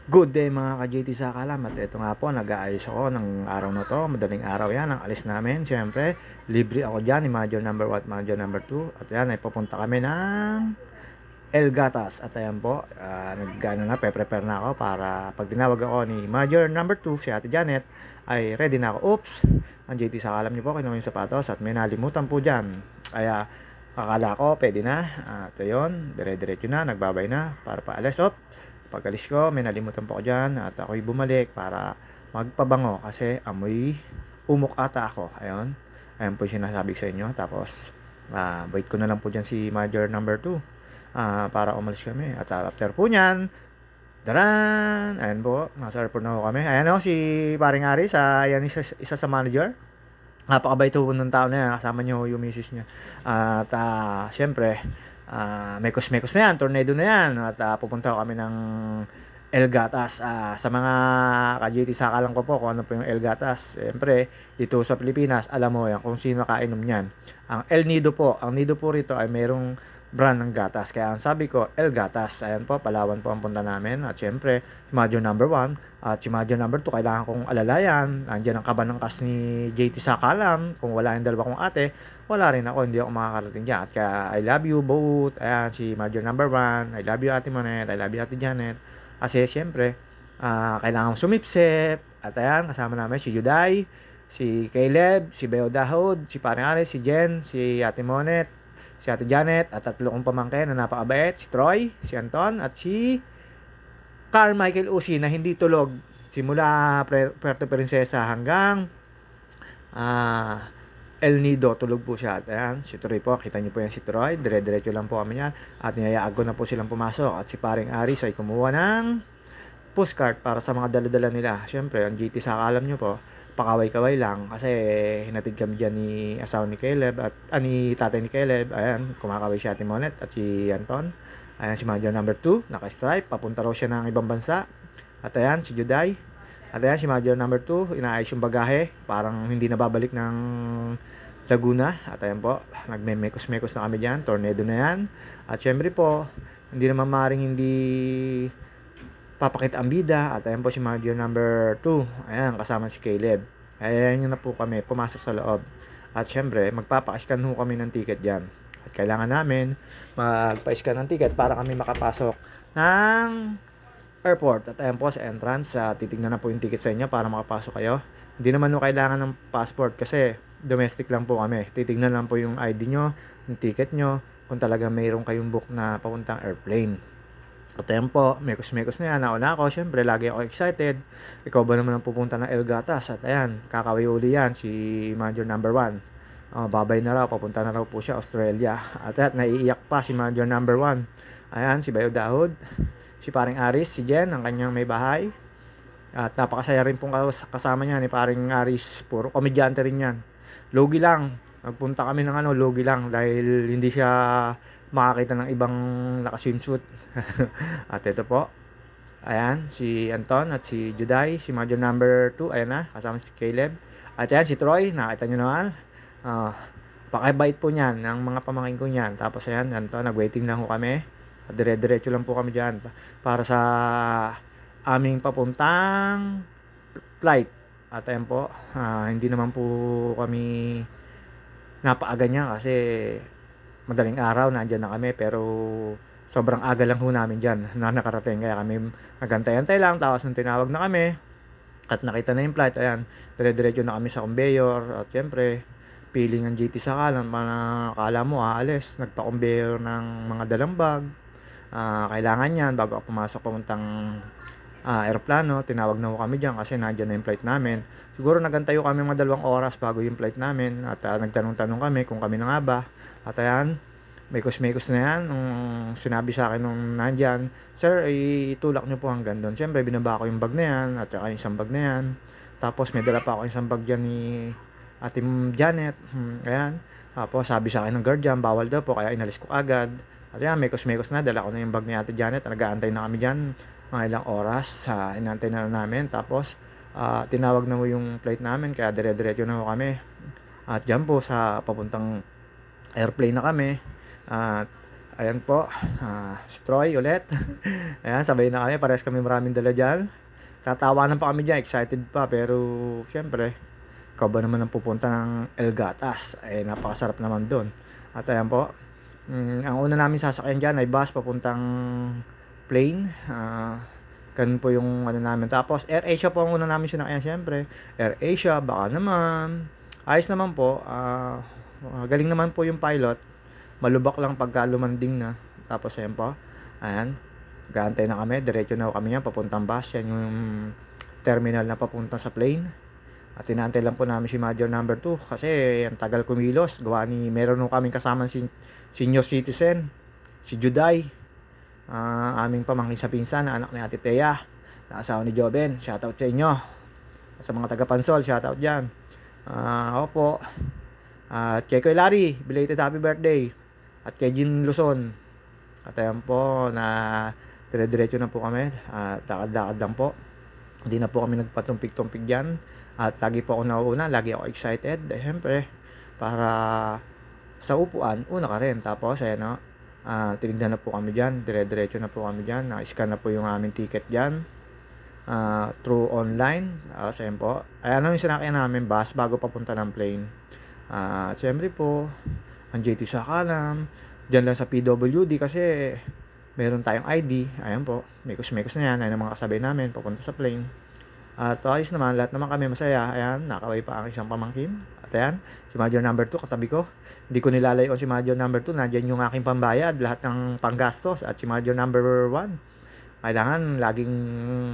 Good day mga ka-JT sa kalam at ito nga po nag-aayos ako ng araw na to, madaling araw yan ang alis namin. Siyempre libre ako dyan ni Major number 1 Major number 2 at yan ay papunta kami ng El Gatas. At ayan po, prepare na ako para pag tinawag ako ni Major number 2 si Ate Janet ay ready na ako. Oops, ang JT sa kalam niyo po kinuha yung sapatos at may nalimutan po dyan. Kaya akala ko pwede na. At ayun, dire-diretso na, nagbabay na para paalis. Pag-alis ko, may nalimutan po ako dyan at ako'y bumalik para magpabango kasi amoy umok ata ako. Ayun. Ayun po yung sinasabi sa inyo. Tapos, wait ko na lang po dyan si Major number 2 para umalis kami. At after po nyan, daran! Ayan po, nasa airport na po kami. Ayan o, si paring Aris, ayan isa sa manager. Napakabait po ng tao na yan. Kasama niyo yung misis niya. At syempre, mekos-mekos na yan, tornado na yan. At pupunta kami ng El Gatas. Sa mga ka-JT sakalang ko po kung ano po yung El Gatas. Siyempre, dito sa Pilipinas, alam mo yan kung sino kainom niyan. Ang El Nido po. Ang Nido po rito ay mayroong brand ng gatas. Kaya ang sabi ko, El Gatas. Ayan po, Palawan po ang punta namin. At syempre, si Major number 1 at si Major number 2, kailangan kong alalayan. Andiyan ang kabanangkas ni JT Sakalam. Kung wala yung dalawa kong ate, wala rin ako, hindi ako makakarating dyan. At kaya, I love you both. Ayan, si Major number 1. I love you Ate Monet. I love you Ate Janet. Kasi, siyempre, kailangan sumipsip. At ayan, kasama namin si Juday, si Caleb, si Beo Dahod, si Parang Ares, si Jen, si Ate Monet, si Ate Janet, at tatlo kong pamangkin na napakabait, si Troy, si Anton, at si Carmichael Usi na hindi tulog simula Puerto Princesa hanggang El Nido, tulog po siya. At ayan, si Troy po, kita niyo po yan si Troy, dire-diretso lang po kami yan. At niyayaan ko na po silang pumasok. At si paring Aris ay kumuha ng postcard para sa mga dala-dala nila. Siyempre, ang GT sa alam niyo po, pakaway-kaway lang kasi hinatid kami dyan ni asawa ni Caleb at ni tatay ni Caleb. Ayan, kumakaway si Ate Monet at si Anton. Ayan si Major number 2, naka-stripe, papunta raw siya ng ibang bansa. At ayan si Juday. At ayan si Major number 2, inaayos yung bagahe, parang hindi na babalik ng Laguna. At ayan po, nagme-mekos-mekos na kami dyan, tornado na yan. At syempre po, hindi naman maring hindi papakita ang bida. At ayan po si Major number 2, ayan, kasama si Caleb. Ayan yun na po kami, pumasok sa loob. At syempre, magpapakiskan ho kami ng ticket dyan. At kailangan namin magpa-scan ng ticket para kami makapasok ng airport. At ayan po sa entrance, titignan na po yung ticket sa inyo para makapasok kayo. Hindi naman po kailangan ng passport kasi domestic lang po kami. Titignan lang po yung ID nyo, yung ticket nyo, kung talaga mayroon kayong book na papuntang airplane. At ayan po, mekos-mekos na yan. Nauna ako, syempre, lagi ako excited. Ikaw ba naman ang pupunta ng El Gatas? At ayan, kakaway uli yan, si Major number 1. Babay na raw, papunta na raw po siya Australia. At naiiyak pa si Major number 1. Ayan, si Bayo Dahod, si paring Aris, si Jen, ang kanyang may bahay. At napakasaya rin pong kasama niya ni paring Aris. Puro komedyante rin yan. Logi lang. Nagpunta kami ng logi lang dahil hindi siya makakita ng ibang naka-swimsuit. At ito po. Ayan, si Anton at si Juday, si Major number 2, ayan na, kasama si Caleb. At ayan, si Troy, nakita nyo naman. Pakibait po niyan, ng mga pamangkin ko niyan. Tapos ayan, Anton, nag-waiting lang ho kami. At dire-diretso lang po kami dyan para sa aming papuntang flight. At ayan po, hindi naman po kami napaaga niya kasi madaling araw nandiyan na kami, pero sobrang aga lang ho namin dyan na nakarating, kaya kami nagantay-antay lang. Tapos nung tinawag na kami at nakita na yung flight, ayan, dire-diretso na kami sa conveyor. At syempre, feeling ng GT sa kalan, akala mo aalis, nagpa-conveyor ng mga dalang bag. Kailangan yan bago ako pumasok papuntang aeroplano. Tinawag na ho kami dyan kasi nandiyan na yung flight namin. Siguro nagantayo kami mga 2 oras bago yung flight namin. At nagtanong-tanong kami kung kami na nga ba. At ayan, mekos-mekos na yan. Nung sinabi sa akin nung nandyan, "Sir, itulak nyo po hanggang doon." Siyempre, binaba ko yung bag na yan at saka yung isang bag na yan. Tapos may dala pa ako isang bag dyan ni Ate Janet. Ayan. Tapos sabi sa akin ng guard dyan, bawal daw po, kaya inalis ko agad. At yan, mekos-mekos na, dala ko na yung bag ni Ate Janet. Nag-aantay na kami dyan mga ilang oras. Inantay na namin. Tapos tinawag na mo yung flight namin, kaya dire-diretso na mo kami. At dyan po sa papuntang airplane na kami. At Ayan po, si Troy ulit. Ayan, sabay na kami, parehas kami maraming dala diyan. Tatawanan pa kami diyan, excited pa, pero siyempre, ikaw ba naman ang pupunta ng El Gatas? Eh, napakasarap naman do'n. At ayan po, ang una namin sasakyan diyan ay bus papuntang plane. Ganun po yung ano namin. Tapos AirAsia po ang una namin sinakyan siyempre. AirAsia, baka naman. Ayos naman po. Galing naman po yung pilot. Malubak lang pagka lumanding na. Tapos ayan po. Ayan. Gaantay na kami. Diretso na kami yan. Papuntang bus. Yan yung terminal na papunta sa plane. At inaantay lang po namin si Major number 2 kasi ang tagal kumilos. Gawa ni meron nung kaming kasama senior citizen, si Juday. Aming pamangkin sa pinsan, anak ni Ate Thea, na asawa ni Joben. Shoutout sa inyo. Sa mga taga Pansol, shoutout dyan. Opo. At kay Kuya Larry, belated happy birthday. At kay Jean Luzon. At ayan po, na dire-diretso na po kami. Lakad-lakad lang po. Hindi na po kami nagpatumpik-tumpik dyan. At lagi po ako nauuna, lagi ako excited. Siyempre, para sa upuan, una ka rin. Tapos, ayan o, tinignan na po kami dyan. Dire-diretso na po kami dyan. Na-scan na po yung aming ticket dyan. Through online. Ayan po. Ayan yung sinakyan namin bus bago papunta ng plane. Siyempre po, ang JT Sakalam. Dyan lang sa PWD kasi meron tayong ID. Ayan po. Mekos-mekos na yan. Ayan ang mga kasabay namin papunta sa plane. At ayos naman, lahat naman kami masaya. Ayan, nakaway pa ang isang pamangkin. At ayan, si Major number 2 katabi ko. Hindi ko nilalayon si Major number 2. Nandiyan yung aking pambayad, lahat ng panggastos. At si Major number 1, kailangan laging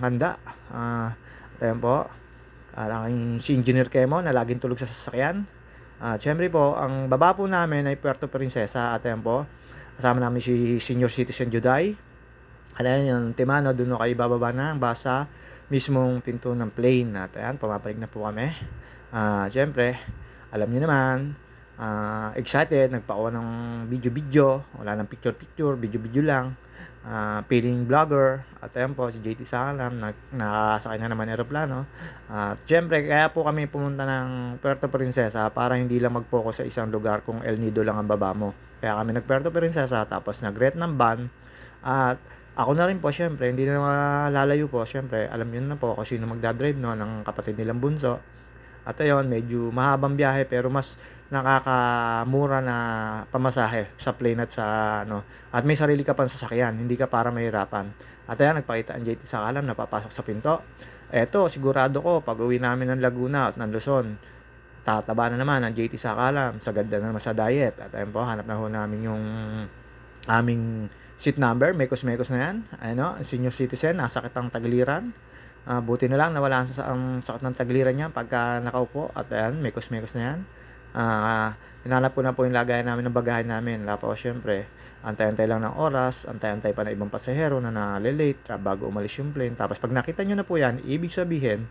handa. At ayan po, at aking si Engineer Kemo na laging tulog sa sasakyan. At syempre po, ang baba po namin ay Puerto Princesa. At ayan po, kasama namin si Senior Citizen Juday. At ayan yung Timano, doon kayo bababa na ang basa mismong pinto ng plane. At ayan, pumapalik na po kami. Siyempre, alam niyo naman, excited, nagpakawa ng video-video, wala ng picture-picture, video-video lang. Feeling vlogger. At ayan po, si JT Sakalam, nakasakay na naman aeroplano. At siyempre, kaya po kami pumunta ng Puerto Princesa para hindi lang mag-focus sa isang lugar kung El Nido lang ang baba mo. Kaya kami nag-Puerto Princesa, tapos nag-rent ng van. At ako na rin po, syempre, hindi na malalayo po. Syempre, alam niyo na po kung sino magdadrive, no, ng kapatid nilang bunso. At ayun, medyo mahabang biyahe pero mas nakakamura na pamasahe sa plane at sa ano. At may sarili ka pang sasakyan, hindi ka para mahirapan. At ayan, nagpakita ang JT Sakalam, napapasok sa pinto. Eto, sigurado ko, pag uwi namin ng Laguna at ng Luzon, tataba na naman ang JT Sakalam, sagad na naman sa diet. At ayun po, hanap na ho namin yung aming seat number, mekos-mekos na yan. Ano, senior citizen, nasakit ang tagiliran. Buti na lang nawala ang sakit ng tagiliran niya pagka nakaupo. At ayan, mekos-mekos na yan. Hinanap ko na po yung lagayan namin ng bagahe namin. Tapos syempre, antay-antay lang ng oras, antay-antay pa na ibang pasahero na nalilate bago umalis yung plane. Tapos pag nakita nyo na po yan, ibig sabihin,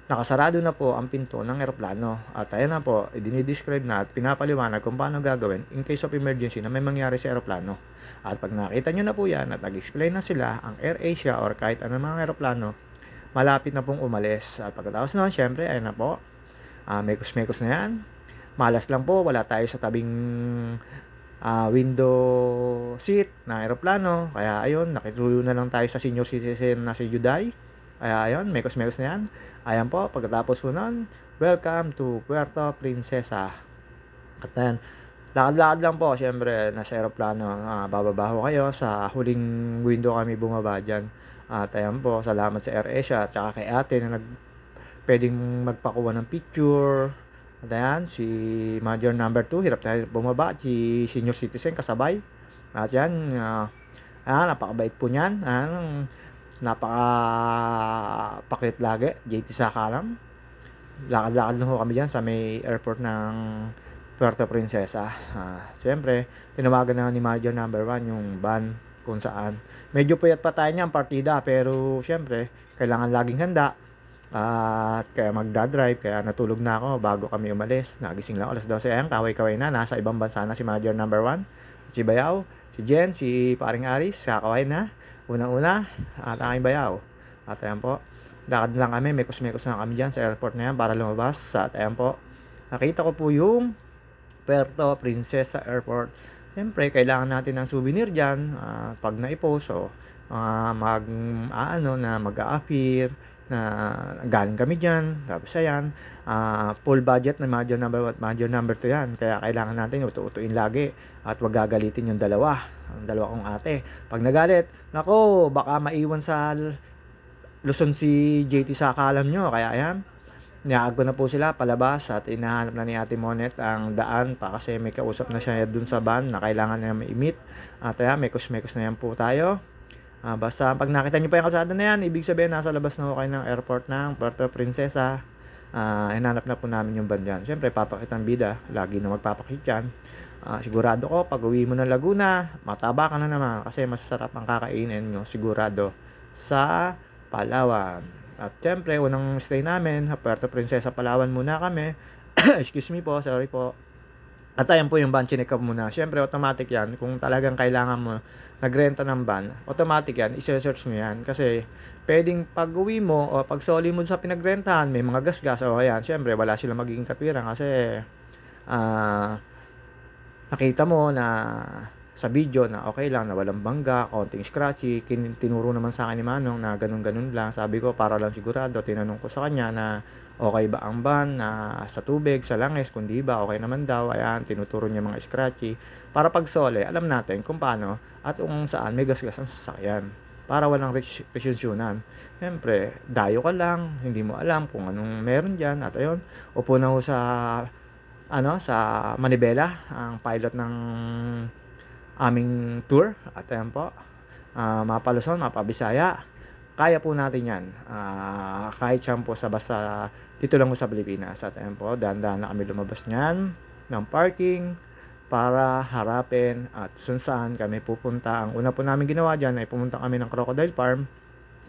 nakasarado na po ang pinto ng eroplano. At ayan na po, dinidescribe na at pinapaliwanag kung paano gagawin in case of emergency na may mangyari sa eroplano. At pag nakita nyo na po yan at nag-explain na sila, ang AirAsia or kahit anong mga eroplano, malapit na pong umalis. At pagkatapos noon, syempre, ayan na po, mekos-mekos na yan. Malas lang po, wala tayo sa tabing window seat na eroplano. Kaya ayun, nakituyo na lang tayo sa senior citizen na si Juday. Kaya ayun, mekos-mekos na yan. Ayan po, pagkatapos po nun, welcome to Puerto Princesa. At ayan, lakad-lakad lang po, syempre, nasa aeroplano. Bababa ho kayo, sa huling window kami bumaba dyan. At ayan po, salamat sa AirAsia at saka kay ate na pwedeng magpakuha ng picture. At ayan, si Major number 2, hirap tayo bumaba, si senior citizen kasabay. At yan, napakabait po niyan. Napaka-pakit lagi, JT Sakalam. Lakad-lakad lang ho kami dyan sa may airport ng Puerto Princesa. Siyempre, tinawagan na ni Major number 1 yung van kung saan. Medyo puyat pa tayo niya ang partida pero siyempre, kailangan laging handa. At kaya magdadrive, kaya natulog na ako bago kami umalis. Nagising lang alas 12. Ayan, kaway-kaway na. Nasa ibang bansa na si Major number 1. Si Bayaw, si Jen, si Paring Aris, kakaway na. Unang-una, at aking Bayaw. At ayan po, lakad lang kami, mekos-mekos na kami dyan sa airport na yan para lumabas. At ayan po, nakita ko po yung Puerto Princesa Airport. Siyempre kailangan natin ng souvenir diyan, 'pag nai-post o mag-aano na mag-a-appear na galing kami diyan. Tapos ayan, full budget na Major number 1 at Major number 2 'yan. Kaya kailangan natin utu-utuin lagi at 'wag gagalitin yung ang dalawa kong ate. 'Pag nagalit, naku baka maiwan sa Luzon si JT sa kalam niyo. Kaya ayan, inaago na po sila palabas at hinahanap na ni Ate Monet ang daan pa kasi may kausap na siya dun sa van na kailangan niya mai-meet. At ayan, mekos-mekos na yan po tayo. Basta 'pag nakita niyo pa yung kalsada na yan, ibig sabihin nasa labas na ho kayo ng airport ng Puerto Princesa. Hinanap na po namin yung van diyan. Siyempre papakit ang bida, lagi na magpapakit yan. Sigurado ko pag-uwi mo ng Laguna, mataba ka na naman kasi masarap ang kakainin nyo sigurado sa Palawan. At siyempre unang stay namin sa Puerto Princesa, Palawan muna kami. Excuse me po, sorry po. At ayan po yung van, chineck up muna. Siyempre automatic yan, kung talagang kailangan mo nagrenta ng van, automatic yan, ise-search mo yan. Kasi pwedeng pag-uwi mo o pag-soli mo sa pinagrentahan, may mga gasgas o ayan, siyempre wala silang magiging katwiran kasi ah nakita mo na sa video na okay lang na walang bangga, konting scratchy. Tinuro naman sa akin ni Manong na ganun-ganun lang. Sabi ko para lang sigurado, tinanong ko sa kanya na okay ba ang van na sa tubig, sa langis, kung di ba okay naman daw. Ayan, tinuturo niya mga scratchy. Para pag sole, alam natin kung paano at kung saan may gasgas ang sasakyan. Para walang resyunan. Siyempre, dayo ka lang, hindi mo alam kung anong meron dyan. At ayun, upo na ho sa Manibela, ang pilot ng aming tour. At ayan po, mapa Luzon, mapa Bisaya, kaya po natin yan. Kahit siya po basta dito lang po sa Pilipinas. At ayan po, dahan-dahan na kami lumabas niyan ng parking para harapin at saan kami pupunta. Ang una po namin ginawa dyan ay pumunta kami ng Crocodile Farm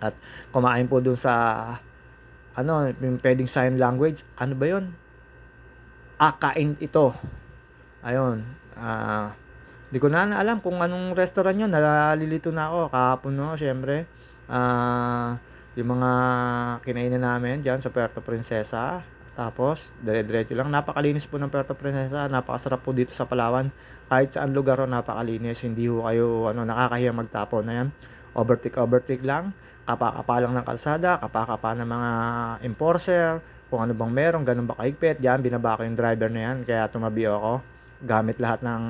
at kumain po dun sa yung pwedeng sign language. Ano ba yun? Kain ito. Ayun. Di ko na alam kung anong restaurant yun. Nalilito na ako. Kahapon no, syempre. Yung mga kinainan namin dyan sa Puerto Princesa. Tapos, dire-diretso lang. Napakalinis po ng Puerto Princesa. Napakasarap po dito sa Palawan. Kahit saan lugar o napakalinis. Hindi ho kayo nakakahiya magtapon na yan. Overtake lang. Kapa-kapa lang ng kalsada. Kapa-kapa ng mga enforcer. Kung ano bang meron, ganun ba kahigpit. Diyan, binaba ko yung driver na yan. Kaya tumabi ako. Gamit lahat ng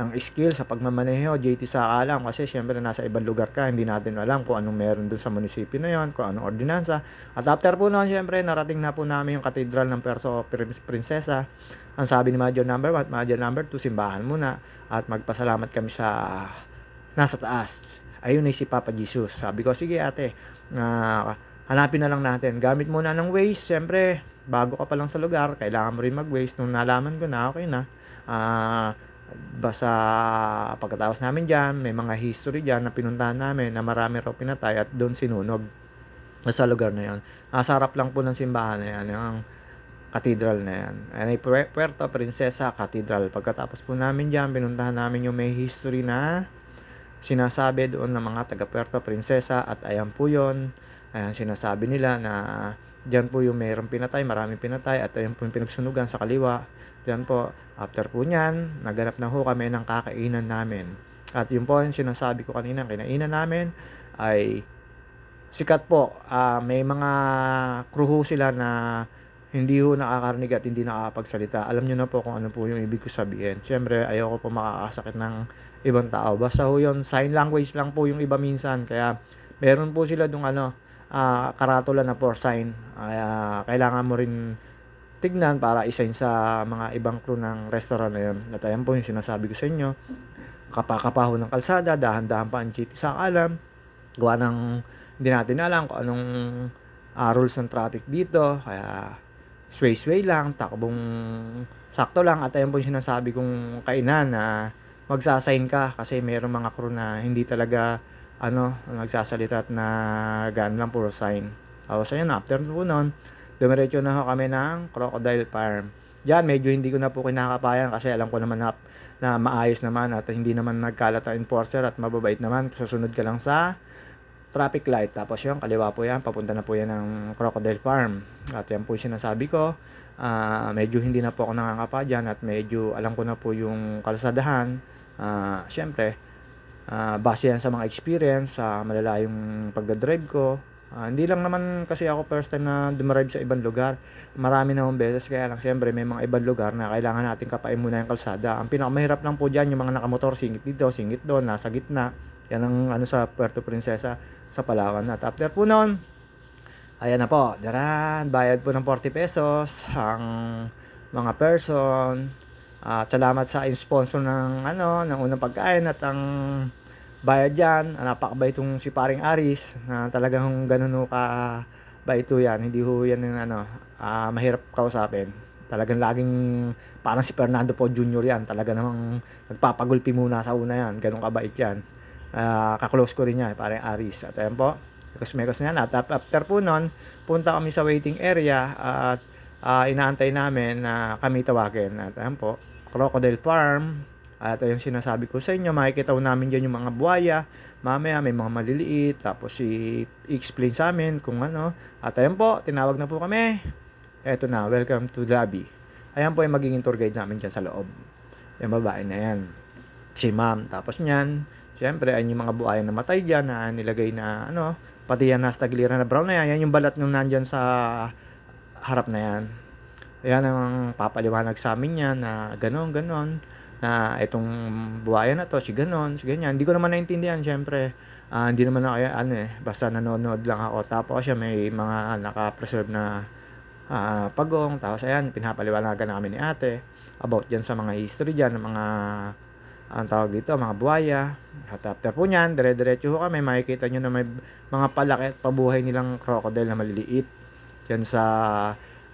ng skill sa pagmamaneho, JT sa alam. Kasi syempre nasa ibang lugar ka. Hindi natin alam kung anong meron dun sa munisipyo na yon, kung anong ordinansa. At after po noon, syempre, narating na po namin yung Cathedral ng Puerto Princesa. Ang sabi ni Major number 1 at Major number 2, simbahan muna. At magpasalamat kami sa nasa taas. Ayun ay si Papa Jesus. Sabi ko, sige ate, hanapin na lang natin. Gamit muna ng Waze. Siyempre, bago ka pa lang sa lugar, kailangan mo rin mag-Waze. Nung nalaman ko na, okay na. Basta pagkatapos namin dyan, may mga history dyan na pinuntahan namin na marami raw pinatay at doon sinunog sa lugar na yon. Nasa harap lang po ng simbahan na yan, yung cathedral na yan. Ay Puerto Princesa Cathedral. Pagkatapos po namin dyan, pinuntahan namin yung may history na sinasabi doon ng mga taga Puerto Princesa at ayan po yun. Ayan, sinasabi nila na dyan po yung mayroong pinatay, maraming pinatay at ayan po yung pinagsunugan sa kaliwa. Dyan po, after po nyan, naganap na ho kami ng kakainan namin. At yun po yung sinasabi ko kanina, kinainan namin ay sikat po. May mga crew ho sila na hindi ho nakakarinig at hindi nakakapagsalita. Alam nyo na po kung ano po yung ibig ko sabihin. Siyempre, ayoko po makakasakit ng ibang tao. Basta ho yun, sign language lang po yung iba minsan. Kaya, meron po sila dung karatula na for sign. Kailangan mo rin tignan para isign sa mga ibang crew ng restaurant na yun. At ayan po yung sinasabi ko sa inyo. Kapakapaho ng kalsada, dahan-dahan pa ang chiti sa alam. Gawa ng hindi natin alam kung anong rules ng traffic dito. Kaya sway lang, takbong sakto lang. At ayan po yung sinasabi kong kainan na magsasign ka kasi mayroong mga crew na hindi talaga nagsasalita at na gaan lang puro sign. Tapos ayun, after po nun, dumiretso na ho kami ng Crocodile Farm. Diyan, medyo hindi ko na po kinakapayan kasi alam ko naman na maayos naman at hindi naman nagkalat ang enforcer at mababait naman. Susunod ka lang sa traffic light. Tapos yung kaliwa po yan, papunta na po yan ng Crocodile Farm. At yan po yung sinasabi ko. Medyo hindi na po ako nakakapa dyan at medyo alam ko na po yung kalsadahan. Siyempre, base yan sa mga experience, sa malalayong pagdadrive ko. Hindi lang naman kasi ako first time na dumarive sa ibang lugar. Marami na akong beses, kaya lang siyempre may mga ibang lugar na kailangan natin kapain muna yung kalsada. Ang pinakamahirap lang po diyan yung mga nakamotor, singit dito, singit doon, nasa gitna. Yan ang ano sa Puerto Princesa sa Palawan. At after po noon, ayan na po, diyan, bayad po ng 40 pesos ang mga person. At salamat sa sponsor ng ano, ng unang pagkain at ang bayad diyan. Napakabait itong si Paring Aris na talagang ganun ho ka bait ho yan. Hindi ho yan yung ano, mahirap kausapin. Talagang laging parang si Fernando po Jr. yan. Talaga namang nagpapagulpi muna sa una yan. Ganun kabait yan. Kaklose ko rin yan, Paring Aris. At ayan po, mekos-mekos na yan. At after po nun, punta kami sa waiting area at inaantay namin na kami tawagin. At ayan po, Crocodile Farm. At yung sinasabi ko sa inyo, makikita ko namin dyan yung mga buhaya. Mamaya may mga maliliit. Tapos i-explain sa amin kung ano. At ayan po, tinawag na po kami. Eto na, welcome to the lobby. Ayan po yung magiging tour guide namin dyan sa loob. Yung babae na yan. Si ma'am. Tapos nyan, syempre, ayun yung mga buhaya na matay dyan na nilagay na ano. Pati yan nasa tagiliran na brown na yan. Yan yung balat nung nandyan sa harap na yan. Yan ang papaliwanag sa amin yan na ganon na itong buhaya na to, si ganon, si ganyan. Hindi ko naman naintindihan, syempre. Hindi naman ako, basta nanonood lang ako. Tapos siya may mga naka-preserve na pagong. Tapos ayan, pinapaliwanagan namin ni ate about dyan sa mga history dyan, ng mga, ang tawag dito, mga buhaya. At after po nyan, dire-diretso ho kami. Makikita nyo na may mga palaki at pabuhay nilang crocodile na maliliit. Dyan sa,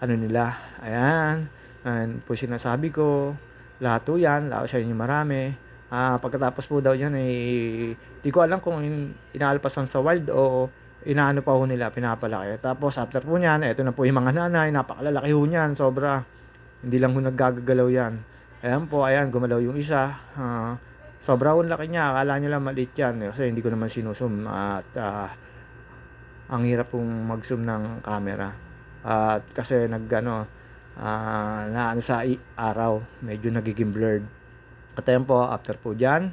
ano nila, ayan. And po sinasabi ko, lahat po yan, lahat sa inyo marami. Pagkatapos po daw yan, di ko alam kung inaalpasan sa wild o inaano pa ho nila, pinapalaki. Tapos after po nyan, eto na po yung mga nanay, napakalalaki ho nyan, sobra. Hindi lang ho naggagalaw yan. Ayan po, ayan, gumalaw yung isa. Sobra ho laki niya, akala nyo lang maliit yan. Kasi hindi ko naman sinusum at ang hirap pong mag-zoom ng camera. At kasi na ano sa araw, medyo nagiging blurred. At ayan po, after po dyan,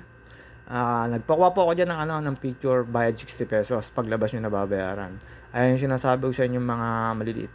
nagpakuha po ako dyan ng picture, bayad 60 pesos, paglabas nyo nababayaran. Ayun yung sinasabi ko sa inyo mga maliliit